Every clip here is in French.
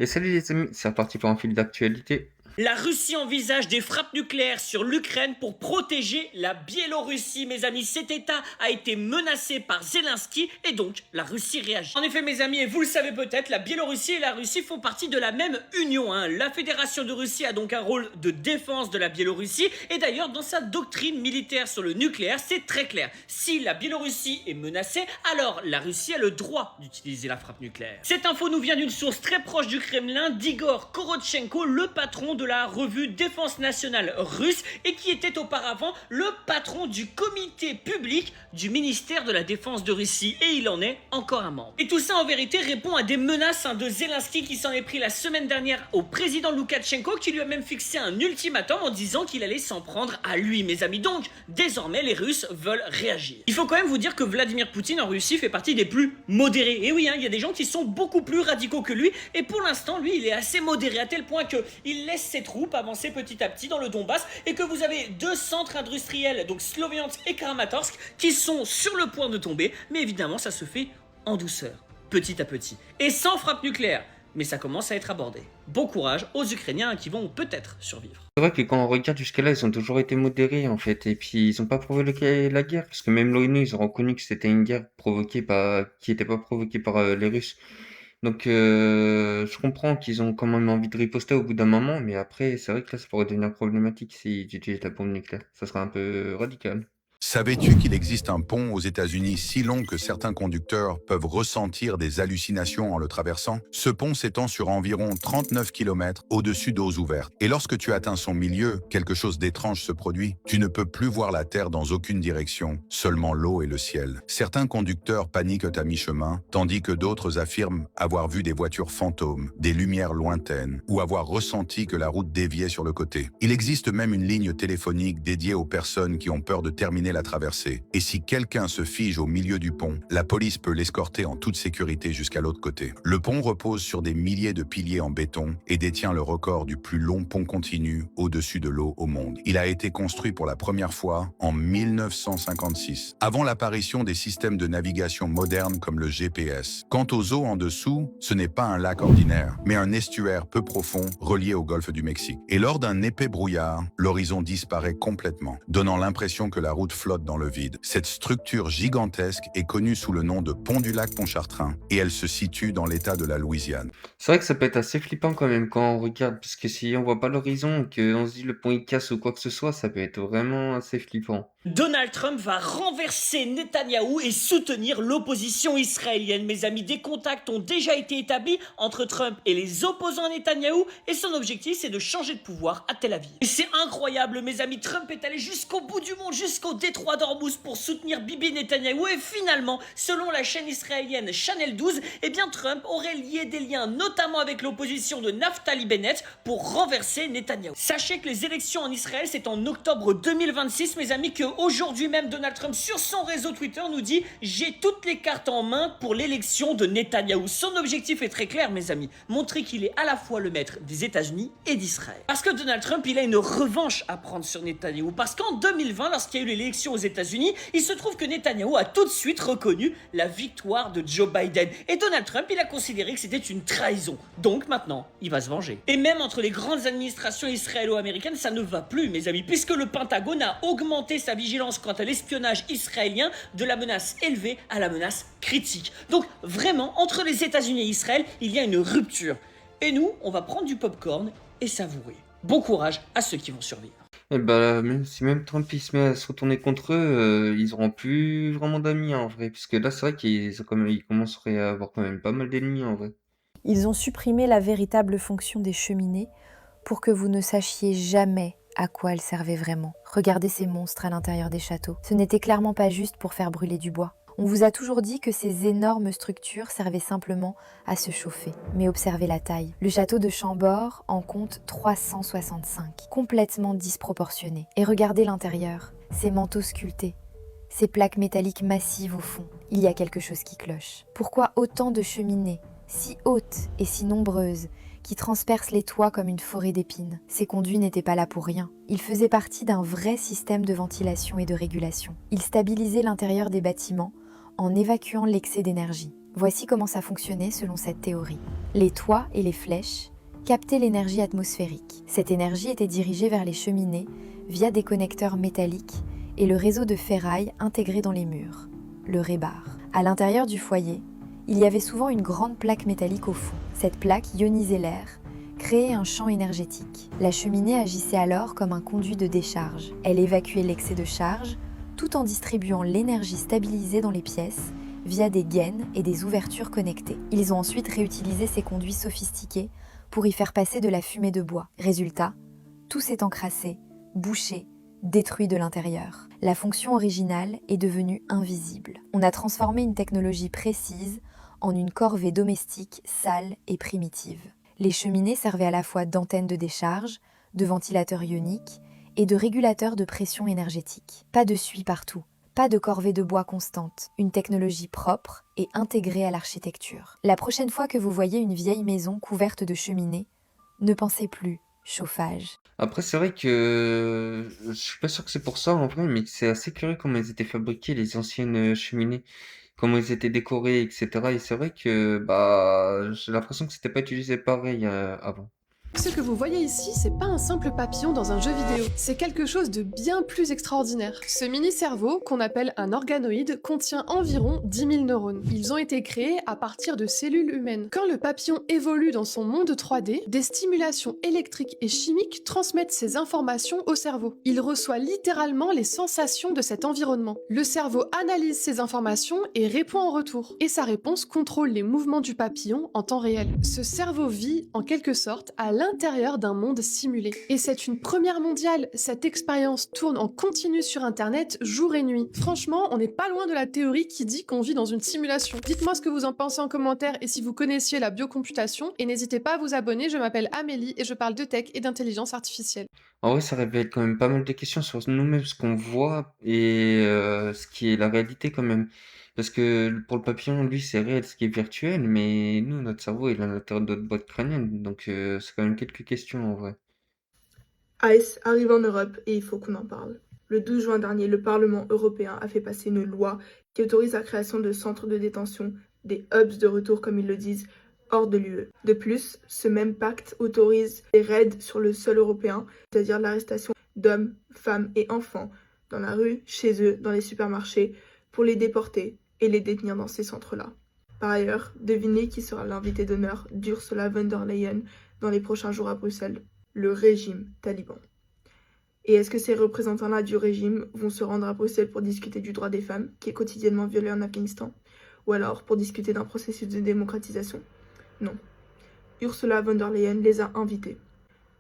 Et salut les amis, c'est reparti pour un fil d'actualité. La Russie envisage des frappes nucléaires sur l'Ukraine pour protéger la Biélorussie, mes amis. Cet État a été menacé par Zelensky et donc la Russie réagit. En effet, mes amis, et vous le savez peut-être, la Biélorussie et la Russie font partie de la même union. La Fédération de Russie a donc un rôle de défense de la Biélorussie et d'ailleurs dans sa doctrine militaire sur le nucléaire, c'est très clair. Si la Biélorussie est menacée, alors la Russie a le droit d'utiliser la frappe nucléaire. Cette info nous vient d'une source très proche du Kremlin, d'Igor Korotchenko, le patron de la revue Défense nationale russe et qui était auparavant le patron du comité public du ministère de la Défense de Russie, et il en est encore un membre. Et tout ça en vérité répond à des menaces de Zelensky qui s'en est pris la semaine dernière au président Loukachenko, qui lui a même fixé un ultimatum en disant qu'il allait s'en prendre à lui, mes amis. Donc désormais les Russes veulent réagir. Il faut quand même vous dire que Vladimir Poutine en Russie fait partie des plus modérés. Et oui, il y a des gens qui sont beaucoup plus radicaux que lui, et pour l'instant lui il est assez modéré à tel point qu'il laisse ses troupes avancer petit à petit dans le Donbass, et que vous avez deux centres industriels, donc Sloviansk et Kramatorsk, qui sont sur le point de tomber, mais évidemment ça se fait en douceur, petit à petit, et sans frappe nucléaire, mais ça commence à être abordé. Bon courage aux Ukrainiens qui vont peut-être survivre. C'est vrai que quand on regarde jusqu'à là, ils ont toujours été modérés en fait, et puis ils ont pas provoqué la guerre, parce que même l'ONU, ils ont reconnu que c'était une guerre provoquée par, qui était pas provoquée par les Russes. Donc je comprends qu'ils ont quand même envie de riposter au bout d'un moment, mais après, c'est vrai que là, ça pourrait devenir problématique s'ils utilisent la bombe nucléaire. Ça serait un peu radical. Savais-tu qu'il existe un pont aux États-Unis si long que certains conducteurs peuvent ressentir des hallucinations en le traversant? Ce pont s'étend sur environ 39 km au-dessus d'eaux ouvertes. Et lorsque tu atteins son milieu, quelque chose d'étrange se produit. Tu ne peux plus voir la terre dans aucune direction, seulement l'eau et le ciel. Certains conducteurs paniquent à mi-chemin, tandis que d'autres affirment avoir vu des voitures fantômes, des lumières lointaines, ou avoir ressenti que la route déviait sur le côté. Il existe même une ligne téléphonique dédiée aux personnes qui ont peur de terminer la traversée. Et si quelqu'un se fige au milieu du pont, la police peut l'escorter en toute sécurité jusqu'à l'autre côté. Le pont repose sur des milliers de piliers en béton et détient le record du plus long pont continu au-dessus de l'eau au monde. Il a été construit pour la première fois en 1956, avant l'apparition des systèmes de navigation modernes comme le GPS. Quant aux eaux en dessous, ce n'est pas un lac ordinaire, mais un estuaire peu profond relié au golfe du Mexique. Et lors d'un épais brouillard, l'horizon disparaît complètement, donnant l'impression que la route flotte dans le vide. Cette structure gigantesque est connue sous le nom de Pont du lac Pontchartrain et elle se situe dans l'état de la Louisiane. C'est vrai que ça peut être assez flippant quand même quand on regarde, parce que si on voit pas l'horizon, qu'on se dit le pont il casse ou quoi que ce soit, ça peut être vraiment assez flippant. Donald Trump va renverser Netanyahou et soutenir l'opposition israélienne. Mes amis, des contacts ont déjà été établis entre Trump et les opposants à Netanyahou, et son objectif c'est de changer de pouvoir à Tel Aviv. Et c'est incroyable, mes amis, Trump est allé jusqu'au bout du monde, jusqu'au détroit d'Ormuz pour soutenir Bibi Netanyahou, et finalement, selon la chaîne israélienne Channel 12, eh bien Trump aurait lié des liens notamment avec l'opposition de Naftali Bennett pour renverser Netanyahou. Sachez que les élections en Israël c'est en octobre 2026, mes amis, que aujourd'hui même Donald Trump sur son réseau Twitter nous dit: j'ai toutes les cartes en main pour l'élection de Netanyahou. Son objectif est très clair, mes amis, montrer qu'il est à la fois le maître des États-Unis et d'Israël. Parce que Donald Trump, il a une revanche à prendre sur Netanyahou, parce qu'en 2020, lorsqu'il y a eu l'élection aux États-Unis, il se trouve que Netanyahou a tout de suite reconnu la victoire de Joe Biden, et Donald Trump, il a considéré que c'était une trahison. Donc maintenant, il va se venger. Et même entre les grandes administrations israélo-américaines, ça ne va plus, mes amis, puisque le Pentagone a augmenté sa vigilance quant à l'espionnage israélien de la menace élevée à la menace critique. Donc vraiment, entre les États-Unis et Israël, il y a une rupture. Et nous, on va prendre du popcorn et savourer. Bon courage à ceux qui vont survivre. Et bah, même si même Trump il se met à se retourner contre eux, ils auront plus vraiment d'amis en vrai, puisque là c'est vrai ils commenceraient à avoir quand même pas mal d'ennemis en vrai. Ils ont supprimé la véritable fonction des cheminées pour que vous ne sachiez jamais à quoi elles servaient vraiment. Regardez ces monstres à l'intérieur des châteaux. Ce n'était clairement pas juste pour faire brûler du bois. On vous a toujours dit que ces énormes structures servaient simplement à se chauffer. Mais observez la taille. Le château de Chambord en compte 365, complètement disproportionné. Et regardez l'intérieur, ces manteaux sculptés, ces plaques métalliques massives au fond. Il y a quelque chose qui cloche. Pourquoi autant de cheminées, si hautes et si nombreuses, qui transpercent les toits comme une forêt d'épines? Ces conduits n'étaient pas là pour rien. Ils faisaient partie d'un vrai système de ventilation et de régulation. Ils stabilisaient l'intérieur des bâtiments en évacuant l'excès d'énergie. Voici comment ça fonctionnait selon cette théorie. Les toits et les flèches captaient l'énergie atmosphérique. Cette énergie était dirigée vers les cheminées via des connecteurs métalliques et le réseau de ferraille intégré dans les murs, le rébar. À l'intérieur du foyer, il y avait souvent une grande plaque métallique au fond. Cette plaque ionisait l'air, créait un champ énergétique. La cheminée agissait alors comme un conduit de décharge. Elle évacuait l'excès de charge tout en distribuant l'énergie stabilisée dans les pièces via des gaines et des ouvertures connectées. Ils ont ensuite réutilisé ces conduits sophistiqués pour y faire passer de la fumée de bois. Résultat, tout s'est encrassé, bouché, détruit de l'intérieur. La fonction originale est devenue invisible. On a transformé une technologie précise en une corvée domestique sale et primitive. Les cheminées servaient à la fois d'antennes de décharge, de ventilateurs ioniques et de régulateurs de pression énergétique. Pas de suie partout, pas de corvée de bois constante, une technologie propre et intégrée à l'architecture. La prochaine fois que vous voyez une vieille maison couverte de cheminées, ne pensez plus chauffage. Après, c'est vrai que je suis pas sûr que c'est pour ça en vrai, mais c'est assez curieux comment elles étaient fabriquées, les anciennes cheminées, comment elles étaient décorées, etc. Et c'est vrai que bah, j'ai l'impression que c'était pas utilisé pareil avant. Ce que vous voyez ici, c'est pas un simple papillon dans un jeu vidéo, c'est quelque chose de bien plus extraordinaire. Ce mini-cerveau, qu'on appelle un organoïde, contient environ 10 000 neurones. Ils ont été créés à partir de cellules humaines. Quand le papillon évolue dans son monde 3D, des stimulations électriques et chimiques transmettent ces informations au cerveau. Il reçoit littéralement les sensations de cet environnement. Le cerveau analyse ces informations et répond en retour. Et sa réponse contrôle les mouvements du papillon en temps réel. Ce cerveau vit, en quelque sorte, à l'intérieur d'un monde simulé. Et c'est une première mondiale, cette expérience tourne en continu sur internet jour et nuit. Franchement, on n'est pas loin de la théorie qui dit qu'on vit dans une simulation. Dites-moi ce que vous en pensez en commentaire et si vous connaissiez la biocomputation, et n'hésitez pas à vous abonner, je m'appelle Amélie et je parle de tech et d'intelligence artificielle. En vrai, ça révèle quand même pas mal de questions sur nous-mêmes, ce qu'on voit et ce qui est la réalité quand même. Parce que pour le papillon, lui, c'est réel, ce qui est virtuel, mais nous, notre cerveau, il est à l'intérieur de notre boîte crânienne. Donc, c'est quand même quelques questions en vrai. ICE arrive en Europe et il faut qu'on en parle. Le 12 juin dernier, le Parlement européen a fait passer une loi qui autorise la création de centres de détention, des hubs de retour comme ils le disent, hors de l'UE. De plus, ce même pacte autorise des raids sur le sol européen, c'est-à-dire l'arrestation d'hommes, femmes et enfants dans la rue, chez eux, dans les supermarchés, pour les déporter et les détenir dans ces centres-là. Par ailleurs, devinez qui sera l'invité d'honneur d'Ursula von der Leyen dans les prochains jours à Bruxelles? Le régime taliban. Et est-ce que ces représentants-là du régime vont se rendre à Bruxelles pour discuter du droit des femmes, qui est quotidiennement violé en Afghanistan? Ou alors pour discuter d'un processus de démocratisation? Non. Ursula von der Leyen les a invités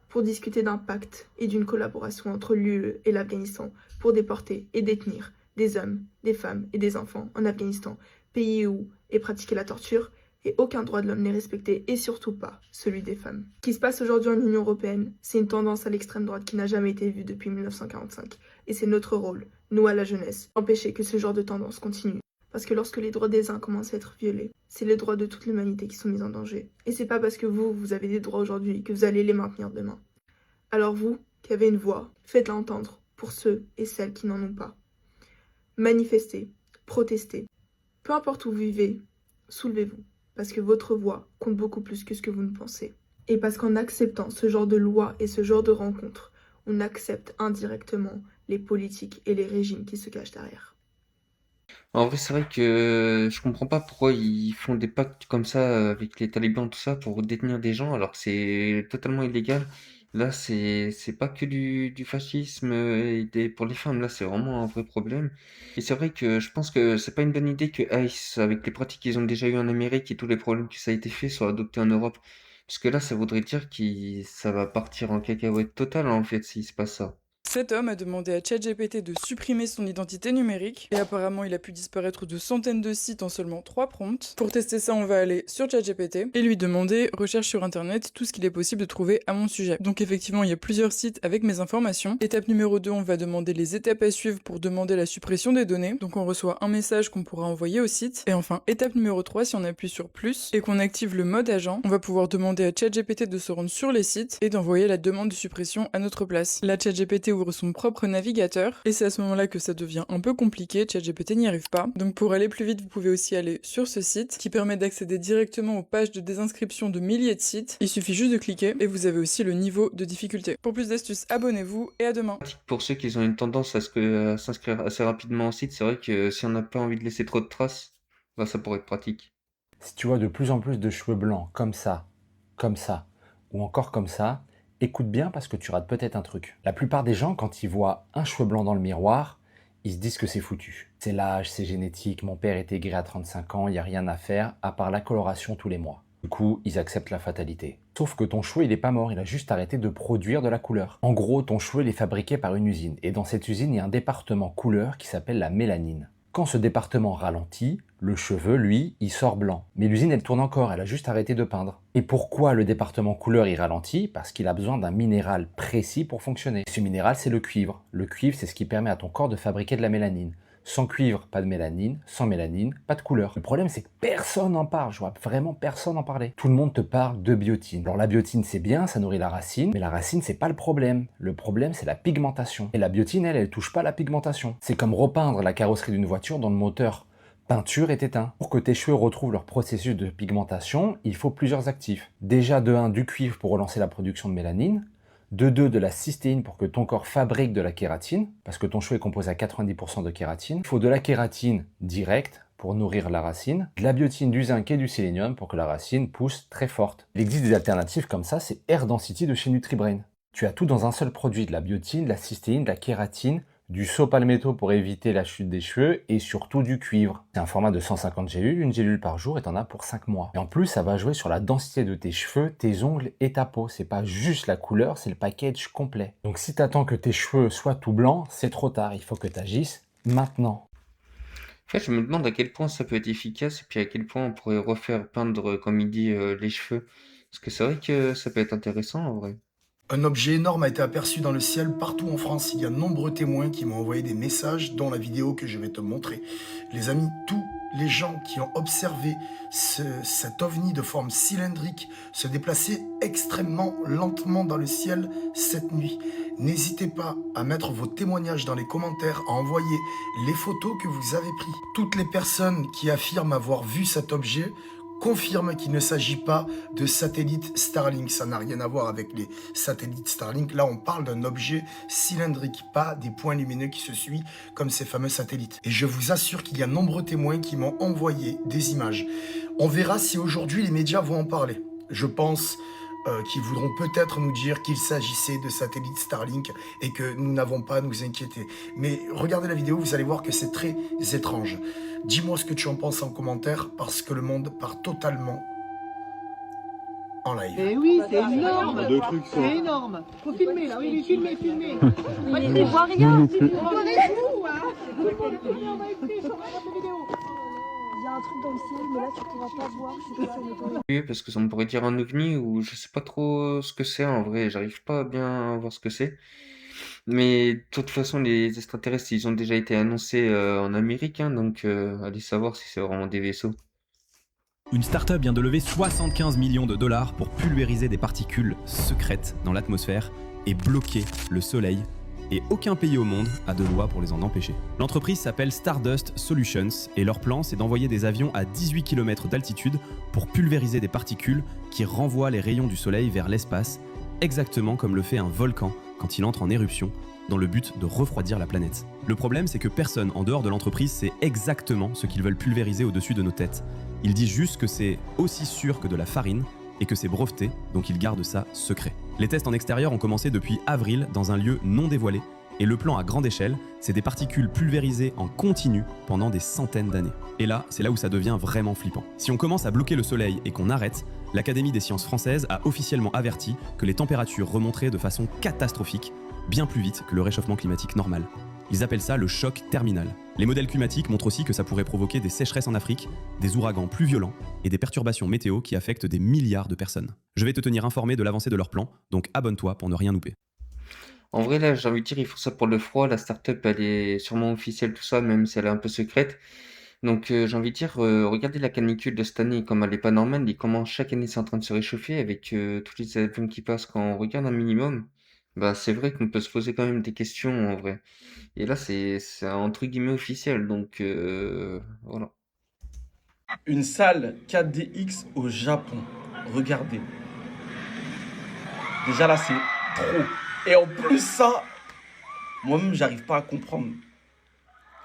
pour discuter d'un pacte et d'une collaboration entre l'UE et l'Afghanistan pour déporter et détenir des hommes, des femmes et des enfants en Afghanistan, pays où est pratiquée la torture et aucun droit de l'homme n'est respecté, et surtout pas celui des femmes. Ce qui se passe aujourd'hui en Union européenne, c'est une tendance à l'extrême droite qui n'a jamais été vue depuis 1945. Et c'est notre rôle, nous à la jeunesse, d'empêcher que ce genre de tendance continue. Parce que lorsque les droits des uns commencent à être violés, c'est les droits de toute l'humanité qui sont mis en danger. Et c'est pas parce que vous avez des droits aujourd'hui que vous allez les maintenir demain. Alors vous, qui avez une voix, faites-la entendre pour ceux et celles qui n'en ont pas. Manifestez, protestez. Peu importe où vous vivez, soulevez-vous. Parce que votre voix compte beaucoup plus que ce que vous ne pensez. Et parce qu'en acceptant ce genre de loi et ce genre de rencontres, on accepte indirectement les politiques et les régimes qui se cachent derrière. En vrai, c'est vrai que je comprends pas pourquoi ils font des pactes comme ça avec les talibans, tout ça, pour détenir des gens, alors que c'est totalement illégal. Là, c'est pas que du fascisme pour les femmes, là, c'est vraiment un vrai problème. Et c'est vrai que je pense que c'est pas une bonne idée que ICE, avec les pratiques qu'ils ont déjà eu en Amérique et tous les problèmes que ça a été fait, soient adoptés en Europe. Parce que là, ça voudrait dire que ça va partir en cacahuète totale, en fait, s'il se passe ça. Cet homme a demandé à ChatGPT de supprimer son identité numérique et apparemment il a pu disparaître de centaines de sites en seulement 3 prompts. Pour tester ça, on va aller sur ChatGPT et lui demander recherche sur internet tout ce qu'il est possible de trouver à mon sujet. Donc effectivement, il y a plusieurs sites avec mes informations. Étape numéro 2, on va demander les étapes à suivre pour demander la suppression des données. Donc on reçoit un message qu'on pourra envoyer au site. Et enfin, étape numéro 3, si on appuie sur plus et qu'on active le mode agent, on va pouvoir demander à ChatGPT de se rendre sur les sites et d'envoyer la demande de suppression à notre place. Là, ChatGPT ouvre ouvre son propre navigateur, et c'est à ce moment-là que ça devient un peu compliqué, ChatGPT n'y arrive pas. Donc pour aller plus vite, vous pouvez aussi aller sur ce site, qui permet d'accéder directement aux pages de désinscription de milliers de sites. Il suffit juste de cliquer, et vous avez aussi le niveau de difficulté. Pour plus d'astuces, abonnez-vous, et à demain. Pour ceux qui ont une tendance à s'inscrire assez rapidement au site, c'est vrai que si on n'a pas envie de laisser trop de traces, bah, ça pourrait être pratique. Si tu vois de plus en plus de cheveux blancs comme ça, ou encore comme ça, écoute bien parce que tu rates peut-être un truc. La plupart des gens, quand ils voient un cheveu blanc dans le miroir, ils se disent que c'est foutu. C'est l'âge, c'est génétique, mon père était gris à 35 ans, il n'y a rien à faire, à part la coloration tous les mois. Du coup, ils acceptent la fatalité. Sauf que ton cheveu, il est pas mort, il a juste arrêté de produire de la couleur. En gros, ton cheveu, il est fabriqué par une usine. Et dans cette usine, il y a un département couleur qui s'appelle la mélanine. Quand ce département ralentit, le cheveu, lui, il sort blanc. Mais l'usine, elle tourne encore, elle a juste arrêté de peindre. Et pourquoi le département couleur, il ralentit? Parce qu'il a besoin d'un minéral précis pour fonctionner. Ce minéral, c'est le cuivre. Le cuivre, c'est ce qui permet à ton corps de fabriquer de la mélanine. Sans cuivre, pas de mélanine. Sans mélanine, pas de couleur. Le problème, c'est que personne n'en parle. Je vois vraiment personne en parler. Tout le monde te parle de biotine. Alors la biotine, c'est bien, ça nourrit la racine. Mais la racine, c'est pas le problème. Le problème, c'est la pigmentation. Et la biotine, elle touche pas la pigmentation. C'est comme repeindre la carrosserie d'une voiture dont le moteur peinture est éteint. Pour que tes cheveux retrouvent leur processus de pigmentation, il faut plusieurs actifs. Déjà de 1, du cuivre pour relancer la production de mélanine. De 2, de la cystéine pour que ton corps fabrique de la kératine, parce que ton cheveu est composé à 90% de kératine. Il faut de la kératine directe pour nourrir la racine, de la biotine, du zinc et du sélénium pour que la racine pousse très forte. Il existe des alternatives comme ça, c'est Air Density de chez NutriBrain. Tu as tout dans un seul produit, de la biotine, de la cystéine, de la kératine, du saut palmetto pour éviter la chute des cheveux et surtout du cuivre. C'est un format de 150 gélules, une gélule par jour et t'en as pour 5 mois. Et en plus, ça va jouer sur la densité de tes cheveux, tes ongles et ta peau. C'est pas juste la couleur, c'est le package complet. Donc si t'attends que tes cheveux soient tout blancs, c'est trop tard. Il faut que t'agisses maintenant. En fait, je me demande à quel point ça peut être efficace et puis à quel point on pourrait refaire peindre, comme il dit, les cheveux. Parce que c'est vrai que ça peut être intéressant en vrai. Un objet énorme a été aperçu dans le ciel partout en France. Il y a de nombreux témoins qui m'ont envoyé des messages, dont la vidéo que je vais te montrer. Les amis, tous les gens qui ont observé cet ovni de forme cylindrique se déplacer extrêmement lentement dans le ciel cette nuit. N'hésitez pas à mettre vos témoignages dans les commentaires, à envoyer les photos que vous avez prises. Toutes les personnes qui affirment avoir vu cet objet confirme qu'il ne s'agit pas de satellites Starlink. Ça n'a rien à voir avec les satellites Starlink. Là, on parle d'un objet cylindrique, pas des points lumineux qui se suivent comme ces fameux satellites. Et je vous assure qu'il y a nombreux témoins qui m'ont envoyé des images. On verra si aujourd'hui les médias vont en parler. Je pense qu'ils voudront peut-être nous dire qu'il s'agissait de satellites Starlink et que nous n'avons pas à nous inquiéter. Mais regardez la vidéo, vous allez voir que c'est très étrange. Dis-moi ce que tu en penses en commentaire, parce que le monde part totalement en live. Eh oui, c'est énorme. C'est énorme. Faut filmer là, oui, filmer. Il voit rien. Il y a un truc dans le ciel, mais là tu pourras pas voir. Oui, parce que ça me pourrait dire un ovni ou je sais pas trop ce que c'est en vrai, j'arrive pas à bien voir ce que c'est. Mais de toute façon, les extraterrestres, ils ont déjà été annoncés en Amérique, hein, donc allez savoir si c'est vraiment des vaisseaux. Une start-up vient de lever 75 millions de dollars pour pulvériser des particules secrètes dans l'atmosphère et bloquer le soleil. Et aucun pays au monde a de loi pour les en empêcher. L'entreprise s'appelle Stardust Solutions et leur plan, c'est d'envoyer des avions à 18 km d'altitude pour pulvériser des particules qui renvoient les rayons du soleil vers l'espace, exactement comme le fait un volcan quand il entre en éruption, dans le but de refroidir la planète. Le problème, c'est que personne en dehors de l'entreprise sait exactement ce qu'ils veulent pulvériser au-dessus de nos têtes. Ils disent juste que c'est aussi sûr que de la farine et que c'est breveté, donc ils gardent ça secret. Les tests en extérieur ont commencé depuis avril dans un lieu non dévoilé, et le plan à grande échelle, c'est des particules pulvérisées en continu pendant des centaines d'années. Et là, c'est là où ça devient vraiment flippant. Si on commence à bloquer le soleil et qu'on arrête, l'Académie des sciences françaises a officiellement averti que les températures remonteraient de façon catastrophique, bien plus vite que le réchauffement climatique normal. Ils appellent ça le choc terminal. Les modèles climatiques montrent aussi que ça pourrait provoquer des sécheresses en Afrique, des ouragans plus violents et des perturbations météo qui affectent des milliards de personnes. Je vais te tenir informé de l'avancée de leur plan, donc abonne-toi pour ne rien louper. En vrai, là, j'ai envie de dire, ils font ça pour le froid. La startup, elle est sûrement officielle, tout ça, même si elle est un peu secrète. Donc, j'ai envie de dire, regardez la canicule de cette année, comme elle est pas normale, et comment chaque année c'est en train de se réchauffer avec tous les avions qui passent quand on regarde un minimum. Bah, c'est vrai qu'on peut se poser quand même des questions en vrai. Et là, c'est entre guillemets officiel, donc voilà. Une salle 4DX au Japon. Regardez. Déjà là, c'est trop. Et en plus, ça, moi-même, j'arrive pas à comprendre.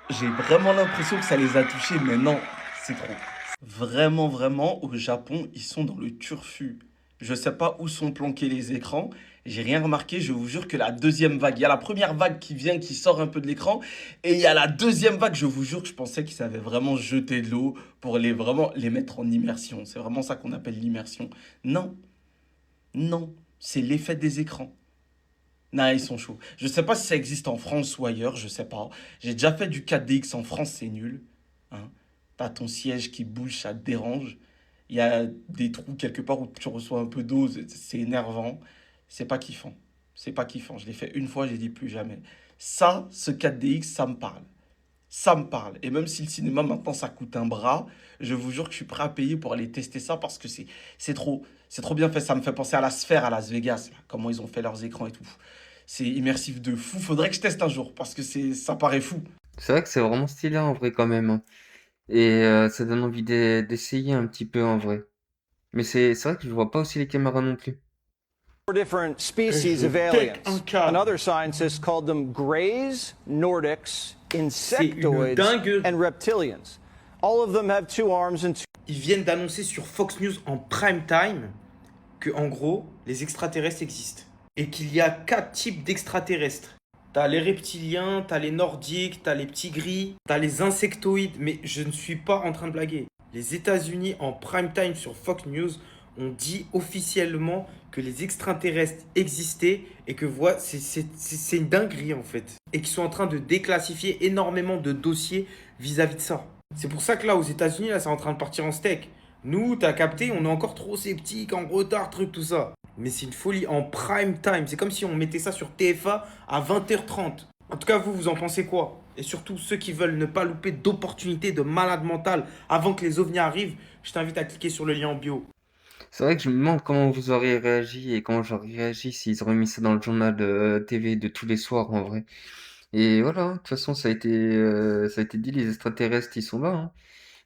J'ai vraiment l'impression que ça les a touchés, mais non, c'est trop. Vraiment, vraiment, au Japon, ils sont dans le turfu. Je sais pas où sont planqués les écrans. J'ai rien remarqué, je vous jure que la deuxième vague, il y a la première vague qui vient, qui sort un peu de l'écran, et il y a la deuxième vague, je vous jure que je pensais qu'ils savaient vraiment jeter de l'eau pour vraiment les mettre en immersion. C'est vraiment ça qu'on appelle l'immersion. Non, non, c'est l'effet des écrans. Non, ils sont chauds. Je sais pas si ça existe en France ou ailleurs, je sais pas. J'ai déjà fait du 4DX en France, c'est nul. Hein. T'as ton siège qui bouge, ça te dérange. Il y a des trous quelque part où tu reçois un peu d'eau, c'est énervant. C'est pas kiffant. C'est pas kiffant. Je l'ai fait une fois, j'ai dit plus jamais. Ça, ce 4DX, ça me parle. Ça me parle. Et même si le cinéma maintenant ça coûte un bras, je vous jure que je suis prêt à payer pour aller tester ça parce que c'est trop bien fait. Ça me fait penser à la Sphère à Las Vegas, là, comment ils ont fait leurs écrans et tout. C'est immersif de fou. Faudrait que je teste un jour parce que ça paraît fou. C'est vrai que c'est vraiment stylé en vrai quand même, hein. Et ça donne envie d'essayer un petit peu en vrai. Mais c'est vrai que je vois pas aussi les caméras non plus. Different species of aliens. Another scientist called them greys, Nordics, insectoids, and reptilians. All of them have 2 arms and 2. Ils viennent d'annoncer sur Fox News en prime time que, en gros, les extraterrestres existent. Et qu'il y a 4 types d'extraterrestres. T'as les reptiliens, t'as les nordiques, t'as les petits gris, t'as les insectoïdes, mais je ne suis pas en train de blaguer. Les États-Unis en prime time sur Fox News ont dit officiellement que les extraterrestres existaient et que c'est une dinguerie en fait. Et qu'ils sont en train de déclassifier énormément de dossiers vis-à-vis de ça. C'est pour ça que là, aux États-Unis, là, c'est en train de partir en steak. Nous, t'as capté, on est encore trop sceptiques, en retard, truc, tout ça. Mais c'est une folie en prime time. C'est comme si on mettait ça sur TF1 à 20h30. En tout cas, vous en pensez quoi? Et surtout, ceux qui veulent ne pas louper d'opportunités de malade mental avant que les ovnis arrivent, je t'invite à cliquer sur le lien en bio. C'est vrai que je me demande comment vous auriez réagi et comment j'aurais réagi s'ils auraient mis ça dans le journal TV de tous les soirs en vrai. Et voilà, hein, de toute façon, ça a été dit, les extraterrestres, ils sont là, hein.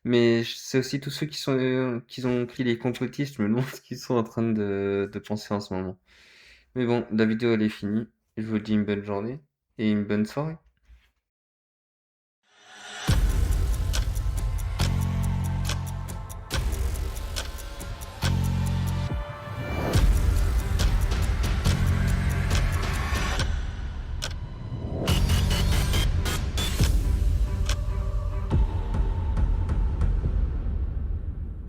Mais c'est aussi tous ceux qui ont écrit les complotistes, je me demande ce qu'ils sont en train de penser en ce moment. Mais bon, la vidéo elle est finie. Je vous dis une bonne journée et une bonne soirée.